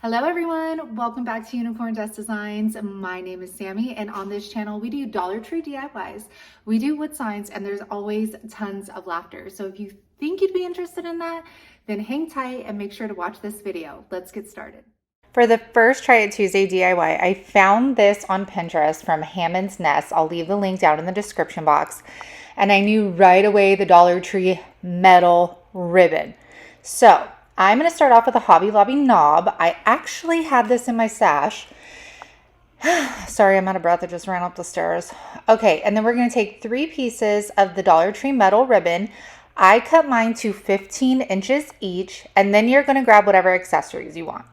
Hello everyone, welcome back to Unicorn Dust Designs. My name is Sammy and on this channel we do Dollar Tree DIYs. We do wood signs and there's always tons of laughter. So if you think you'd be interested in that, then hang tight and make sure to watch this video. Let's get started. For the first Try It Tuesday DIY, I found this on Pinterest from Hammond's Nest. I'll leave the link down in the description box. And I knew right away the Dollar Tree metal ribbon. So I'm going to start off with a Hobby Lobby knob. I actually had this in my stash. Sorry, I'm out of breath. I just ran up the stairs. Okay, and then we're going to take 3 pieces of the Dollar Tree metal ribbon. I cut mine to 15 inches each, and then you're going to grab whatever accessories you want.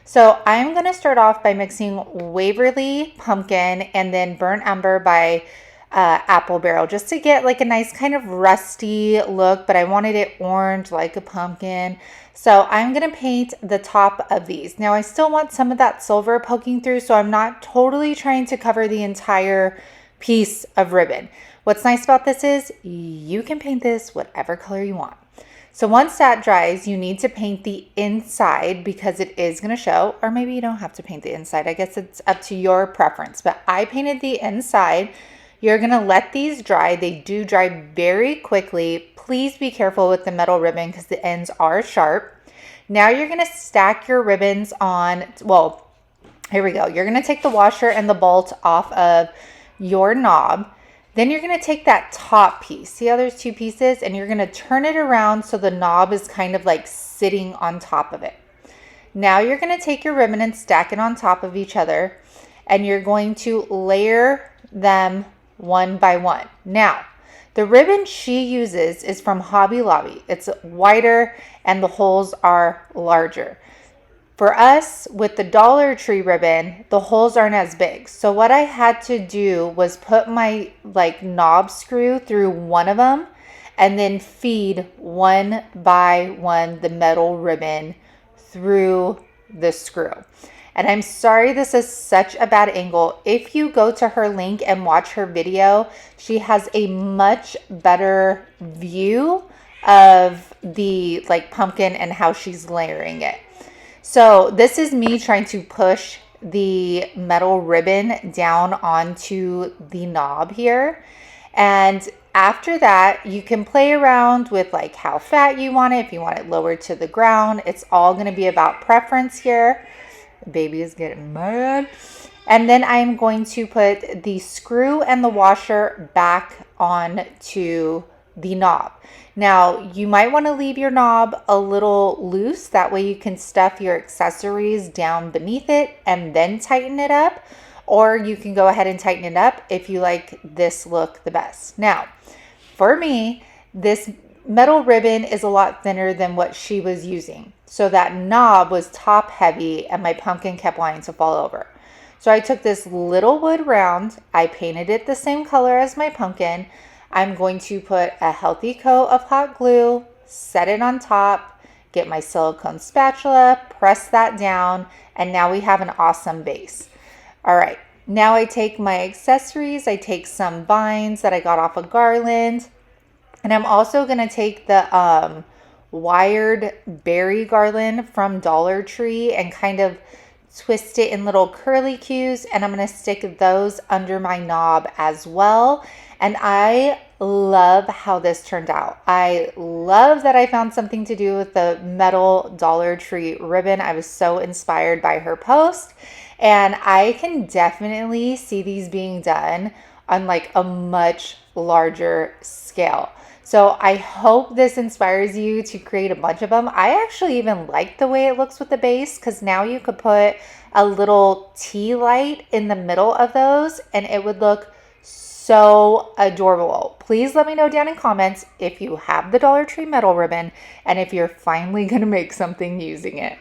So I'm going to start off by mixing Waverly Pumpkin and then Burnt Umber by Apple Barrel, just to get like a nice kind of rusty look, but I wanted it orange like a pumpkin. So I'm going to paint the top of these. Now I still want some of that silver poking through, so I'm not totally trying to cover the entire piece of ribbon. What's nice about this is you can paint this whatever color you want. So once that dries, you need to paint the inside because it is going to show, or maybe you don't have to paint the inside. I guess it's up to your preference, but I painted the inside. You're going to let these dry. They do dry very quickly. Please be careful with the metal ribbon because the ends are sharp. Now you're going to stack your ribbons on, well, here we go. You're going to take the washer and the bolt off of your knob. Then you're going to take that top piece. See how there's 2 pieces? And you're going to turn it around so the knob is kind of like sitting on top of it. Now you're going to take your ribbon and stack it on top of each other. And you're going to layer them one by one. Now, the ribbon she uses is from Hobby Lobby. It's wider and the holes are larger. For us, with the Dollar Tree ribbon, the holes aren't as big. So what I had to do was put my knob screw through one of them and then feed one by one the metal ribbon through the screw. And I'm sorry this is such a bad angle. If you go to her link and watch her video, she has a much better view of the pumpkin and how she's layering it. So this is me trying to push the metal ribbon down onto the knob here. And after that, you can play around with how fat you want it, if you want it lowered to the ground. It's all going to be about preference here. The baby is getting mad. And then I'm going to put the screw and the washer back onto the knob. Now, you might want to leave your knob a little loose. That way you can stuff your accessories down beneath it and then tighten it up. Or you can go ahead and tighten it up if you like this look the best. Now, for me, this metal ribbon is a lot thinner than what she was using. So that knob was top heavy and my pumpkin kept wanting to fall over. So I took this little wood round. I painted it the same color as my pumpkin. I'm going to put a healthy coat of hot glue, set it on top, get my silicone spatula, press that down, and now we have an awesome base. All right, now I take my accessories. I take some vines that I got off a garland, and I'm also going to take the wired berry garland from Dollar Tree and kind of twist it in little curly cues, and I'm going to stick those under my knob as well. And I love how this turned out. I love that I found something to do with the metal Dollar Tree ribbon. I was so inspired by her post, and I can definitely see these being done on a much larger scale. So I hope this inspires you to create a bunch of them. I actually even like the way it looks with the base because now you could put a little tea light in the middle of those and it would look so adorable. Please let me know down in comments if you have the Dollar Tree metal ribbon and if you're finally going to make something using it.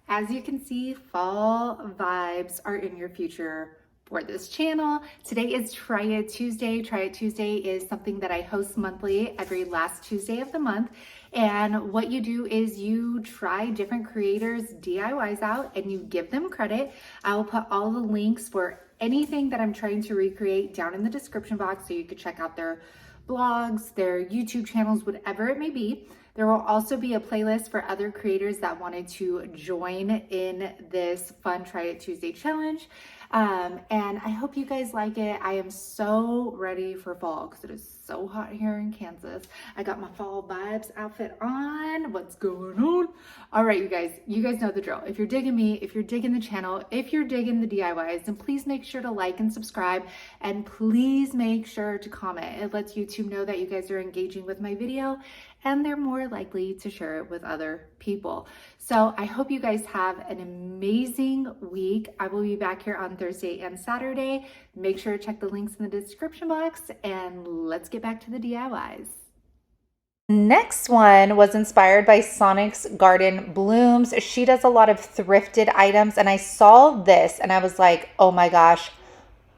As you can see, fall vibes are in your future for this channel. Today is Try It Tuesday. Try It Tuesday is something that I host monthly every last Tuesday of the month. And what you do is you try different creators' DIYs out and you give them credit. I will put all the links for anything that I'm trying to recreate down in the description box so you could check out their blogs, their YouTube channels, whatever it may be. There will also be a playlist for other creators that wanted to join in this fun Try It Tuesday challenge. And I hope you guys like it. I am so ready for fall because it is so hot here in Kansas. I got my fall vibes outfit on. What's going on? All right, you guys know the drill. If you're digging me, if you're digging the channel, if you're digging the DIYs, then please make sure to like and subscribe, and please make sure to comment. It lets YouTube know that you guys are engaging with my video, and they're more likely to share it with other people. So I hope you guys have an amazing week. I will be back here on Thursday and Saturday. Make sure to check the links in the description box, and let's get back to the DIYs. Next one was inspired by Sonic's Garden Blooms. She does a lot of thrifted items, and I saw this and I was like, oh my gosh,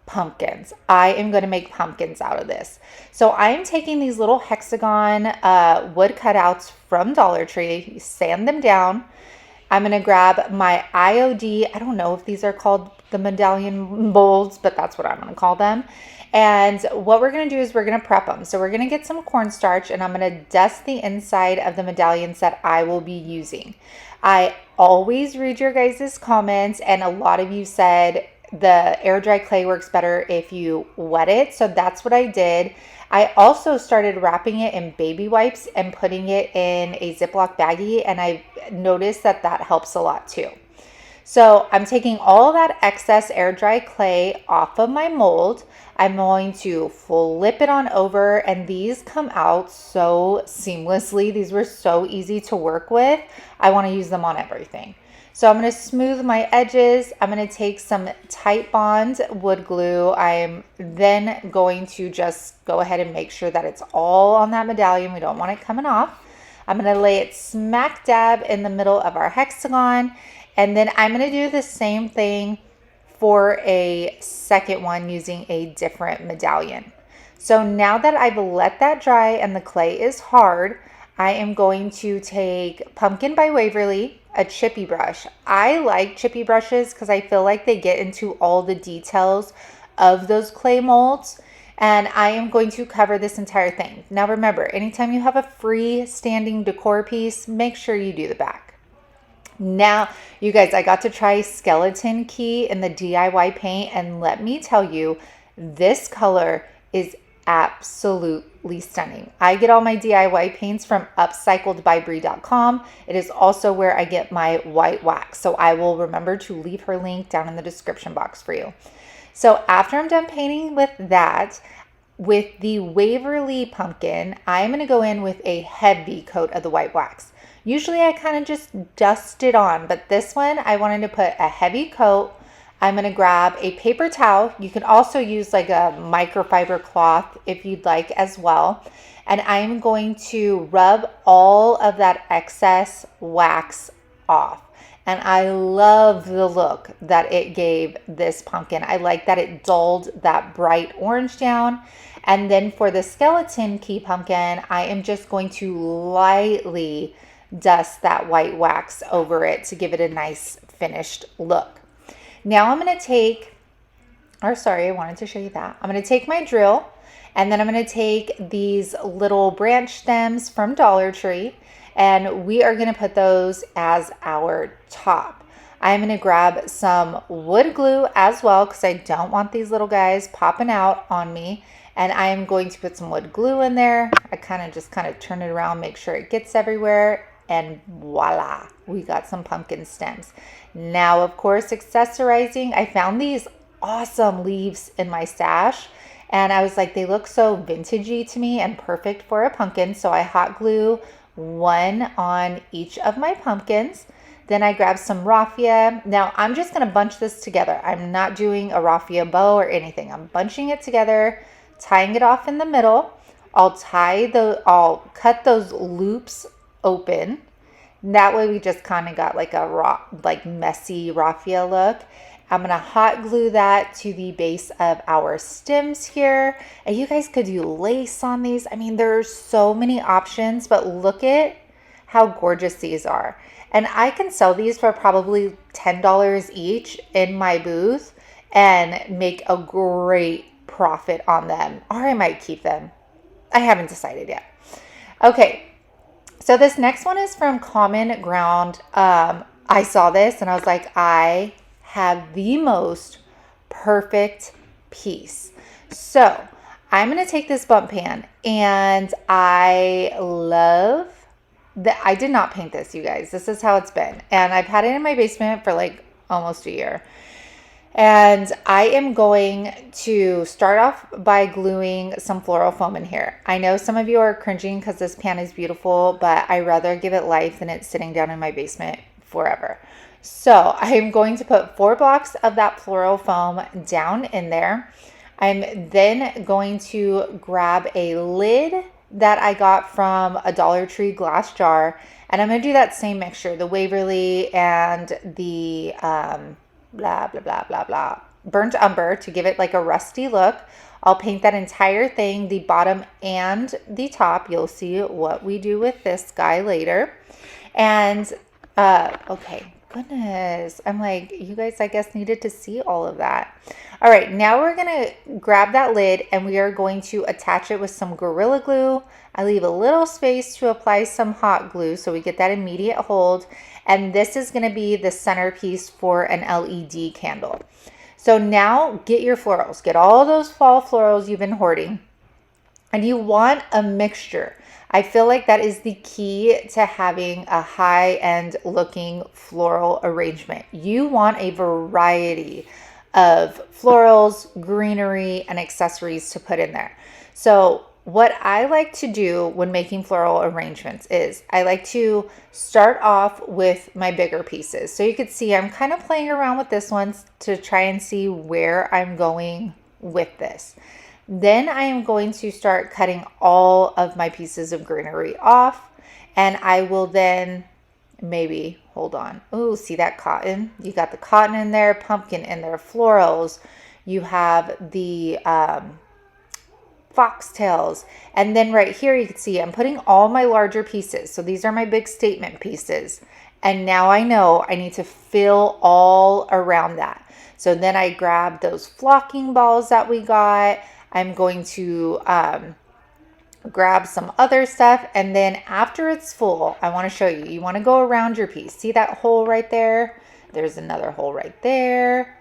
pumpkins. I am going to make pumpkins out of this. So I'm taking these little Hexagon wood cutouts from Dollar Tree, sand them down. I'm going to grab my IOD. I don't know if these are called the medallion molds, but that's what I'm going to call them. And what we're going to do is we're going to prep them. So we're going to get some cornstarch, and I'm going to dust the inside of the medallions that I will be using. I always read your guys' comments, and a lot of you said the air dry clay works better if you wet it. So that's what I did. I also started wrapping it in baby wipes and putting it in a Ziploc baggie, and I noticed that that helps a lot too. So I'm taking all that excess air dry clay off of my mold. I'm going to flip it on over, and these come out so seamlessly. These were so easy to work with. I want to use them on everything. So I'm going to smooth my edges. I'm going to take some Tight Bond wood glue. I'm then going to just go ahead and make sure that it's all on that medallion. We don't want it coming off. I'm going to lay it smack dab in the middle of our hexagon. And then I'm going to do the same thing for a second one using a different medallion. So now that I've let that dry and the clay is hard, I am going to take Pumpkin by Waverly, a chippy brush. I like chippy brushes because I feel like they get into all the details of those clay molds. And I am going to cover this entire thing. Now remember, anytime you have a freestanding decor piece, make sure you do the back. Now, you guys, I got to try Skeleton Key in the DIY paint, and let me tell you, this color is absolutely stunning. I get all my DIY paints from upcycledbybrie.com. It is also where I get my white wax, so I will remember to leave her link down in the description box for you. So after I'm done painting with that, with the Waverly pumpkin, I'm going to go in with a heavy coat of the white wax. Usually I kind of just dust it on, but this one I wanted to put a heavy coat. I'm going to grab a paper towel. You can also use like a microfiber cloth if you'd like as well. And I'm going to rub all of that excess wax off. And I love the look that it gave this pumpkin. I like that it dulled that bright orange down. And then for the Skeleton Key pumpkin, I am just going to lightly dust that white wax over it to give it a nice finished look. Now I'm going to take, or sorry, I wanted to show you that. I'm going to take my drill, and then I'm going to take these little branch stems from Dollar Tree, and we are going to put those as our top. I'm going to grab some wood glue as well because I don't want these little guys popping out on me. And I am going to put some wood glue in there. I kind of turn it around, make sure it gets everywhere. And voila, we got some pumpkin stems. Now, of course, accessorizing, I found these awesome leaves in my stash. And I was like, they look so vintagey to me and perfect for a pumpkin. So I hot glue one on each of my pumpkins. Then I grabbed some raffia. Now I'm just going to bunch this together. I'm not doing a raffia bow or anything. I'm bunching it together, tying it off in the middle. I'll cut those loops open. That way we just kind of got like a messy raffia look. I'm going to hot glue that to the base of our stems here. And you guys could do lace on these. I mean, there's so many options, but look at how gorgeous these are. And I can sell these for probably $10 each in my booth and make a great profit on them. Or I might keep them. I haven't decided yet. Okay. So this next one is from Common Ground. I saw this and I was like, I have the most perfect piece. So I'm going to take this Bundt pan, and I love that. I did not paint this, you guys. This is how it's been. And I've had it in my basement for like almost a year. And I am going to start off by gluing some floral foam in here. I know some of you are cringing because this pan is beautiful, but I rather give it life than it's sitting down in my basement forever. So I'm going to put 4 blocks of that floral foam down in there. I'm then going to grab a lid that I got from a Dollar Tree glass jar, and I'm going to do that same mixture, the Waverly and the blah, blah, blah, blah, blah, burnt umber, to give it like a rusty look. I'll paint that entire thing, the bottom and the top. You'll see what we do with this guy later. And, okay, goodness. I'm like, you guys, I guess, needed to see all of that. All right, now we're going to grab that lid and we are going to attach it with some Gorilla Glue. I leave a little space to apply some hot glue so we get that immediate hold. And this is going to be the centerpiece for an LED candle. So now get your florals. Get all those fall florals you've been hoarding. And you want a mixture. I feel like that is the key to having a high-end looking floral arrangement. You want a variety of florals, greenery, and accessories to put in there. So what I like to do when making floral arrangements is I like to start off with my bigger pieces. So you can see I'm kind of playing around with this one to try and see where I'm going with this. Then I am going to start cutting all of my pieces of greenery off, and I will then maybe, hold on. Oh, see that cotton? You got the cotton in there, pumpkin in there, florals. You have the foxtails. And then right here, you can see I'm putting all my larger pieces. So these are my big statement pieces. And now I know I need to fill all around that. So then I grab those flocking balls that we got. I'm going to grab some other stuff. And then after it's full, I want to show you, you want to go around your piece. See that hole right there? There's another hole right there.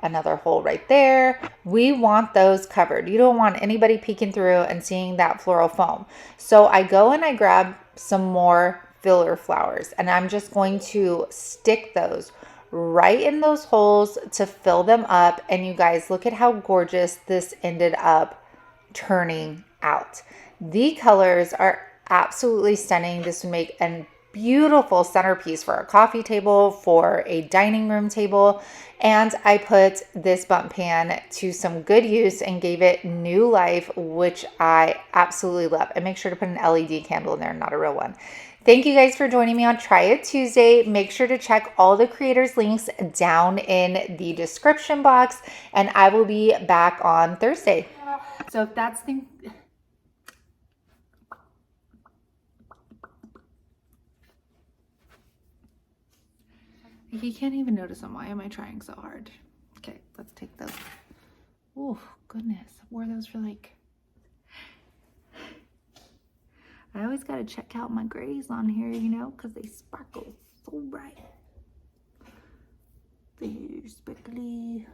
Another hole right there. We want those covered. You don't want anybody peeking through and seeing that floral foam. So I go and I grab some more filler flowers, and I'm just going to stick those right in those holes to fill them up. And you guys, look at how gorgeous this ended up turning out. The colors are absolutely stunning. This would make a beautiful centerpiece for a coffee table, for a dining room table. And I put this Bundt pan to some good use and gave it new life, which I absolutely love. And make sure to put an LED candle in there, not a real one. Thank you guys for joining me on Try It Tuesday. Make sure to check all the creators' links down in the description box, and I will be back on Thursday. So if that's the... You can't even notice them. Why am I trying so hard? Okay, let's take those. Oh, goodness. I wore those for like... I always got to check out my grays on here, you know, because they sparkle so bright. They're sparkly.